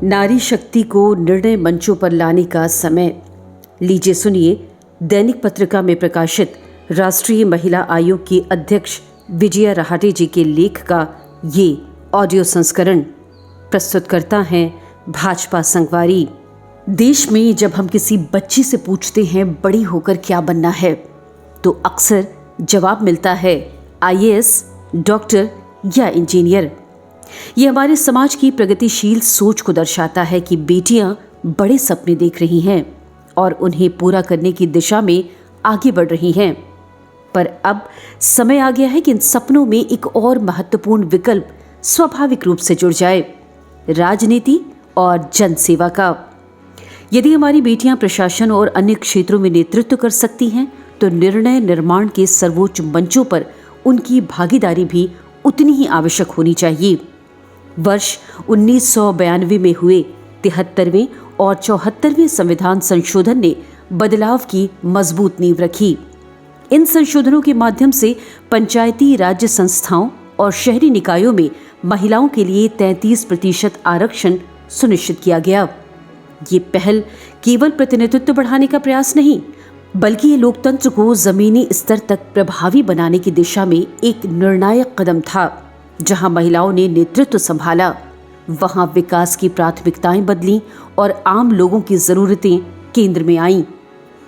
नारी शक्ति को निर्णय मंचों पर लाने का समय। लीजिए सुनिए दैनिक पत्रिका में प्रकाशित राष्ट्रीय महिला आयोग की अध्यक्ष विजया रहाटे जी के लेख का ये ऑडियो संस्करण। प्रस्तुतकर्ता हैं भाजपा संगवारी। देश में जब हम किसी बच्ची से पूछते हैं बड़ी होकर क्या बनना है, तो अक्सर जवाब मिलता है आईएएस, डॉक्टर या इंजीनियर। ये हमारे समाज की प्रगतिशील सोच को दर्शाता है कि बेटियां बड़े सपने देख रही हैं और उन्हें पूरा करने की दिशा में आगे बढ़ रही हैं। पर अब समय आ गया है कि इन सपनों में एक और महत्वपूर्ण विकल्प स्वाभाविक रूप से जुड़ जाए, राजनीति और जनसेवा का। यदि हमारी बेटियां प्रशासन और अन्य क्षेत्रों में नेतृत्व कर सकती हैं, तो निर्णय निर्माण के सर्वोच्च मंचों पर उनकी भागीदारी भी उतनी ही आवश्यक होनी चाहिए। वर्ष 1992 में हुए 73वें और 74वें संविधान संशोधन ने बदलाव की मजबूत नींव रखी। इन संशोधनों के माध्यम से पंचायती राज्य संस्थाओं और शहरी निकायों में महिलाओं के लिए 33% आरक्षण सुनिश्चित किया गया। ये पहल केवल प्रतिनिधित्व बढ़ाने का प्रयास नहीं, बल्कि ये लोकतंत्र को जमीनी स्तर तक प्रभावी बनाने की दिशा में एक निर्णायक कदम था। जहां महिलाओं ने नेतृत्व संभाला, वहां विकास की प्राथमिकताएं बदलीं और आम लोगों की जरूरतें केंद्र में आईं।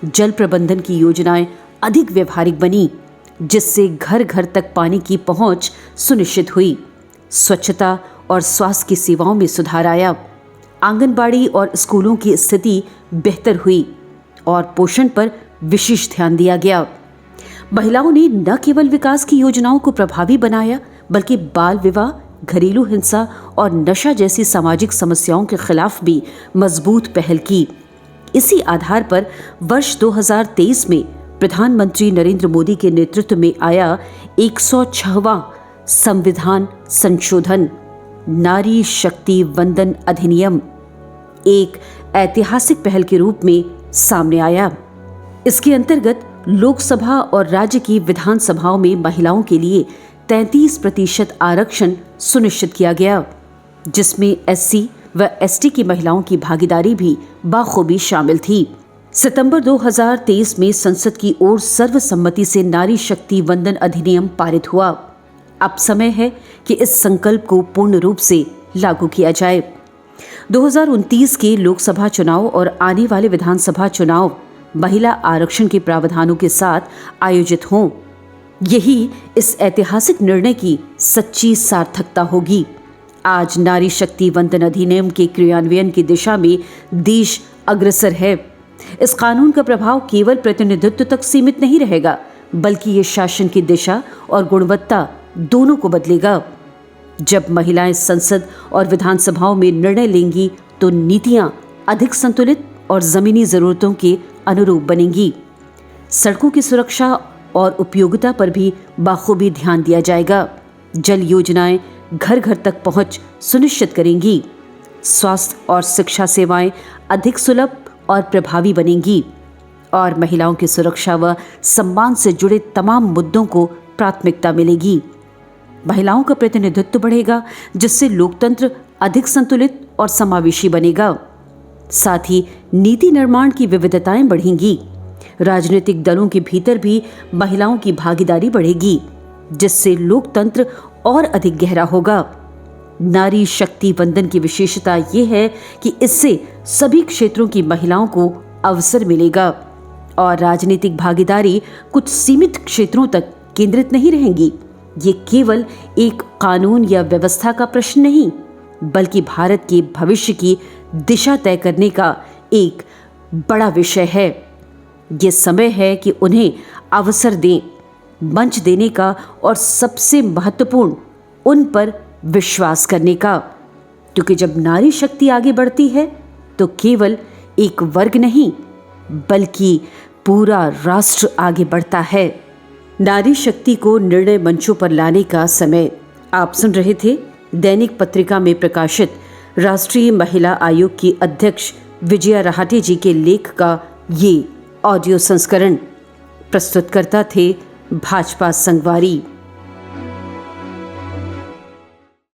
जल प्रबंधन की योजनाएं अधिक व्यवहारिक बनी, जिससे घर घर तक पानी की पहुंच सुनिश्चित हुई। स्वच्छता और स्वास्थ्य की सेवाओं में सुधार आया। आंगनबाड़ी और स्कूलों की स्थिति बेहतर हुई और पोषण पर विशेष ध्यान दिया गया। महिलाओं ने न केवल विकास की योजनाओं को प्रभावी बनाया, बल्कि बाल विवाह, घरेलू हिंसा और नशा जैसी सामाजिक समस्याओं के खिलाफ भी मजबूत पहल की। इसी आधार पर वर्ष 2023 में प्रधानमंत्री नरेंद्र मोदी के नेतृत्व में आया 106वां संविधान संशोधन नारी शक्ति वंदन अधिनियम एक ऐतिहासिक पहल के रूप में सामने आया। इसके अंतर्गत लोकसभा और राज्य की विधानसभाओं में महिलाओं के लिए 33% आरक्षण सुनिश्चित किया गया, जिसमें एससी व एसटी की महिलाओं की भागीदारी भी बाखूबी शामिल थी। सितंबर 2023 में संसद की ओर सर्वसम्मति से नारी शक्ति वंदन अधिनियम पारित हुआ। अब समय है कि इस संकल्प को पूर्ण रूप से लागू किया जाए। 2029 के लोकसभा चुनाव और आने वाले विधानसभा चुनाव महिला आरक्षण के प्रावधानों के साथ आयोजित हों। यही इस ऐतिहासिक निर्णय की सच्ची सार्थकता होगी। आज नारी शक्ति वंदन अधिनियम के क्रियान्वयन की दिशा में देश अग्रसर है। इस कानून का प्रभाव केवल प्रतिनिधित्व तक सीमित नहीं रहेगा, बल्कि ये शासन की दिशा और गुणवत्ता दोनों को बदलेगा। जब महिलाएं संसद और विधानसभाओं में निर्णय लेंगी, तो नीतियां अधिक संतुलित और जमीनी जरूरतों के अनुरूप बनेंगी। सड़कों की सुरक्षा और उपयोगिता पर भी बाखूबी ध्यान दिया जाएगा। जल योजनाएं घर घर तक पहुंच सुनिश्चित करेंगी। स्वास्थ्य और शिक्षा सेवाएं अधिक सुलभ और प्रभावी बनेंगी और महिलाओं की सुरक्षा व सम्मान से जुड़े तमाम मुद्दों को प्राथमिकता मिलेगी। महिलाओं का प्रतिनिधित्व बढ़ेगा, जिससे लोकतंत्र अधिक संतुलित और समावेशी बनेगा। साथ ही नीति निर्माण की विविधताएं बढ़ेंगी। राजनीतिक दलों के भीतर भी महिलाओं की भागीदारी बढ़ेगी, जिससे लोकतंत्र और अधिक गहरा होगा। नारी शक्ति वंदन की विशेषता ये है कि इससे सभी क्षेत्रों की महिलाओं को अवसर मिलेगा और राजनीतिक भागीदारी कुछ सीमित क्षेत्रों तक केंद्रित नहीं रहेंगी। ये केवल एक कानून या व्यवस्था का प्रश्न नहीं, बल्कि भारत के भविष्य की दिशा तय करने का एक बड़ा विषय है। ये समय है कि उन्हें अवसर दें, मंच देने का और सबसे महत्वपूर्ण उन पर विश्वास करने का, क्योंकि जब नारी शक्ति आगे बढ़ती है तो केवल एक वर्ग नहीं, बल्कि पूरा राष्ट्र आगे बढ़ता है। नारी शक्ति को निर्णय मंचों पर लाने का समय। आप सुन रहे थे दैनिक पत्रिका में प्रकाशित राष्ट्रीय महिला आयोग की अध्यक्ष विजया रहाटे जी के लेख का ये ऑडियो संस्करण। प्रस्तुतकर्ता थे भाजपा संगवारी।